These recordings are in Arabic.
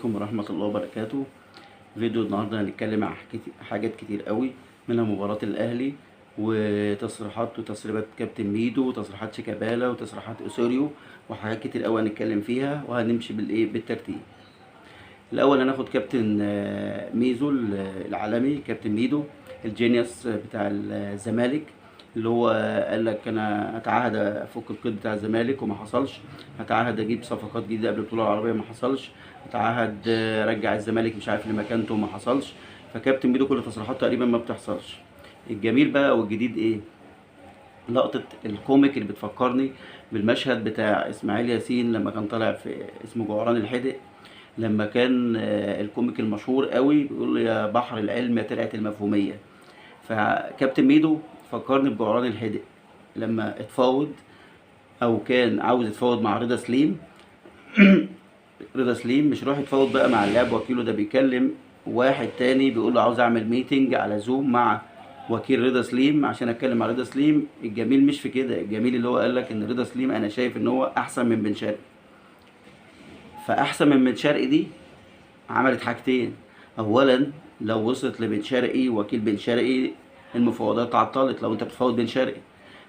عليكم ورحمة الله وبركاته. فيديو النهاردة هنتكلم عن حاجات كتير قوي، منها مباراة الأهلي وتصريحات وتسريبات كابتن ميدو وتصريحات شيكابالا وتصريحات أوسوريو وحاجات كتير قوي هنتكلم فيها، وهنمشي بالترتيب. الأول هناخد كابتن ميزو العالمي، كابتن ميدو الجينيوس بتاع الزمالك، اللي هو قال لك انا هتعهد افك القيد بتاع الزمالك وما حصلش، هتعهد اجيب صفقات جديده قبل البطوله العربيه ما حصلش، هتعهد ارجع الزمالك مش عارف لمكانته ما حصلش. فكابتن ميدو كل تصريحاته تقريبا ما بتحصلش. الجميل بقى والجديد ايه؟ لقطه الكوميك اللي بتفكرني بالمشهد بتاع اسماعيل ياسين لما كان طالع في اسمه جعران الحدق، لما كان الكوميك المشهور قوي بيقول له يا بحر العلم يا ترعه المفهوميه. فكابتن ميدو فكرني بجعران الحدق لما اتفاوض او كان عاوز يتفاوض مع رضا سليم. رضا سليم مش راح يتفاوض بقى مع اللاعب وكيله، ده بيكلم واحد تاني بيقول له عاوز اعمل ميتنج على زوم مع وكيل رضا سليم عشان اتكلم مع رضا سليم. الجميل مش في كده، الجميل اللي هو قال لك ان رضا سليم انا شايف ان هو احسن من بن شرقي. فاحسن من بن شرقي دي عملت حاجتين: اولا لو وصلت لبن شرقي وكيل بن شرقي المفاوضات عطلت لو انت بتفاوض بن شرقي.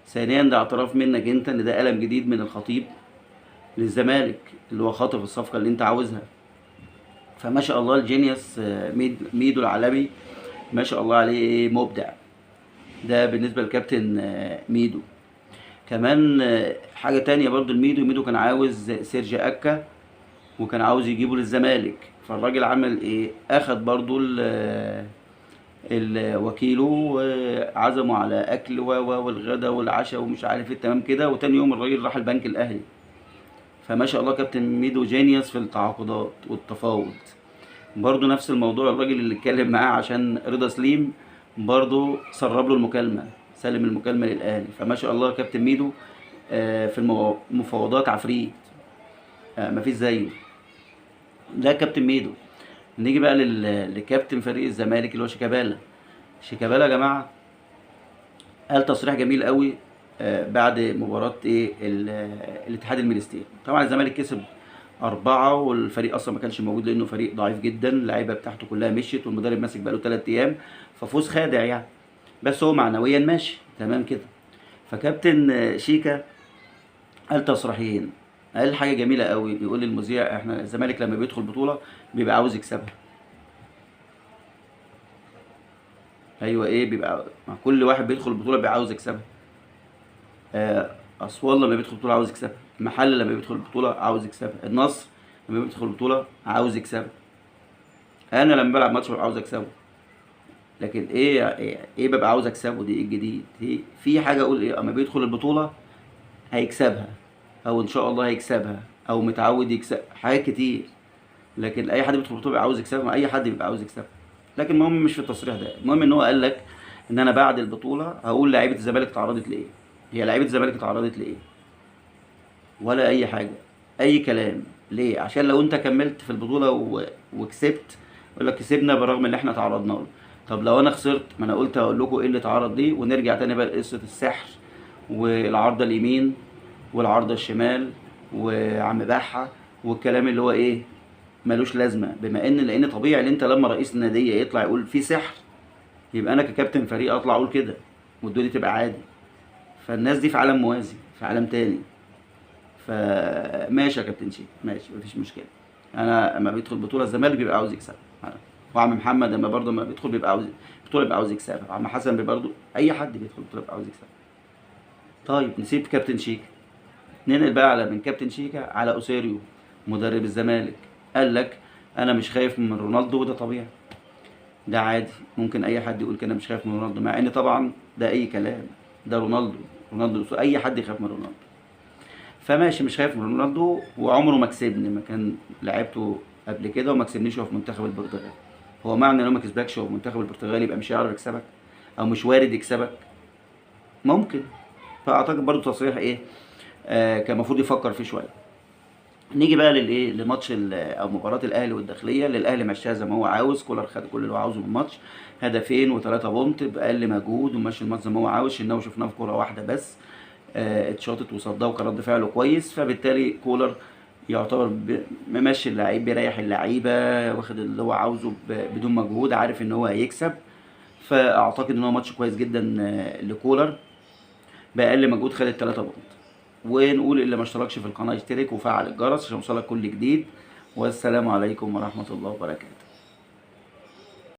ثانيا ده اعتراف منك انت ان ده قلم جديد من الخطيب للزمالك اللي هو خاطف الصفقه اللي انت عاوزها. فما شاء الله الجينيوس ميدو العالمي ما شاء الله عليه مبدع. ده بالنسبه لكابتن ميدو. كمان حاجه تانية برضو ميدو كان عاوز سيرجي اكا وكان عاوز يجيبه للزمالك. فالراجل عمل ايه؟ اخد برضو الوكيله وعزمه على اكل والغدا والعشاء ومش عارف ايه تمام كده، وتاني يوم الراجل راح البنك الاهلي. فما شاء الله كابتن ميدو جينيوس في التعاقدات والتفاوض. برضو نفس الموضوع، الراجل اللي اتكلم معاه عشان رضا سليم برضو سرب له المكالمه، سلم المكالمه للاهلي. فما شاء الله كابتن ميدو في المفاوضات عفريت، مفيش زيه. ده كابتن ميدو. نيجي بقى لكابتن فريق الزمالك اللي هو شيكابالا. شيكابالا يا جماعه قال تصريح جميل قوي بعد مباراة الاتحاد المنستيري. طبعا الزمالك كسب 4 والفريق اصلا ما كانش موجود لانه فريق ضعيف جدا، اللعيبه بتاعته كلها مشيت والمدرب ماسك بقاله 3 ايام، ففوز خادع يعني، بس هو معنويا ماشي تمام كده. فكابتن شيكا قال تصريحين، قال حاجه جميله قوي، بيقول للمذيع احنا الزمالك لما بيدخل بطوله بيبقى عاوز يكسبها. ايوه ايه، بيبقى مع كل واحد بيدخل البطوله بيبقى عاوز يكسبها. اسوان لما بيدخل البطوله عاوز يكسبها، المحل لما بيدخل البطوله عاوز يكسبها، النصر لما بيدخل البطوله عاوز يكسبها، انا لما بلعب ماتش ببقى عاوز اكسبه. لكن ايه ببقى عاوز اكسبه دي الجديد؟ في حاجه اقول ايه اما بيدخل البطوله هيكسبها، او ان شاء الله هيكسبها، او متعود يكسب حاجات كتير. لكن اي حد بيدخل البطوله بيبقى عاوز يكسبها، اي حد بيبقى عاوز يكسبها. لكن المهم مش في التصريح ده، المهم ان هو قال لك ان انا بعد البطوله هقول لعيبه الزمالك اتعرضت لايه. هي لعيبه الزمالك اتعرضت لايه؟ ولا اي حاجه، اي كلام. ليه؟ عشان لو انت كملت في البطوله وكسبت يقول لك كسبنا بالرغم ان احنا تعرضنا له. طب لو انا خسرت، ما انا قلت هقول لكم ايه اللي اتعرض ليه، ونرجع تاني بقى لقصه السحر والعارضه اليمين والعارضه الشمال وعم بحه والكلام اللي هو ايه ملوش لازمه. لان طبيعي ان انت لما رئيس الناديه يطلع يقول في سحر، يبقى انا ككابتن فريق اطلع اقول كده والدنيا تبقى عادي. فالناس دي في عالم موازي، في عالم تاني. فماشي يا كابتن شيك، ماشي مفيش مشكله. انا اما بيدخل بطوله الزمالك بيبقى عاوز يكسب، وعم محمد اما برضه ما بيدخل بيبقى عاوز بطوله بيبقى عاوز يكسبها، وعم حسن برضه اي حد بيدخل بطوله بيبقى عاوز يكسبها. طيب نسيب كابتن شيك، ننقل بقى على من كابتن شيكا على اوسيريو مدرب الزمالك. قال لك انا مش خايف من رونالدو، وده طبيعي، ده عادي، ممكن اي حد يقول كده مش خايف من رونالدو، مع ان طبعا ده اي كلام، ده رونالدو اي حد يخاف من رونالدو. فماشي مش خايف من رونالدو، وعمره ما كسبني، ما كان لعبته قبل كده وما كسبنيش هو في منتخب البرتغال. هو معنى انه ما كسبكش هو في منتخب البرتغال يبقى مش هيعرف يكسبك او مش وارد يكسبك؟ ممكن. فاعتقد برضو تصريح ايه كان المفروض يفكر فيه شويه. نيجي بقى لماتش او مباراه الاهلي والداخليه، اللي الاهلي مشاها زي ما هو عاوز، كولر خد كل اللي هو عاوزه من الماتش، هدفين و3 بونت باقل مجهود وماشي الماتش زي ما هو عاوز. شناوي شفناه في كوره واحده بس اتشاطت وصدها وكان رد فعله كويس، فبالتالي كولر يعتبر ممشي اللعيب، بيريح اللعيبه، واخد اللي هو عاوزه بدون مجهود، عارف ان هو هيكسب. فاعتقد ان هو ماتش كويس جدا لكولر، باقل مجهود خد الثلاثه بونت. ونقول اللي ما اشتركش في القناه يشترك وفعل الجرس عشان يوصلك كل جديد. والسلام عليكم ورحمه الله وبركاته.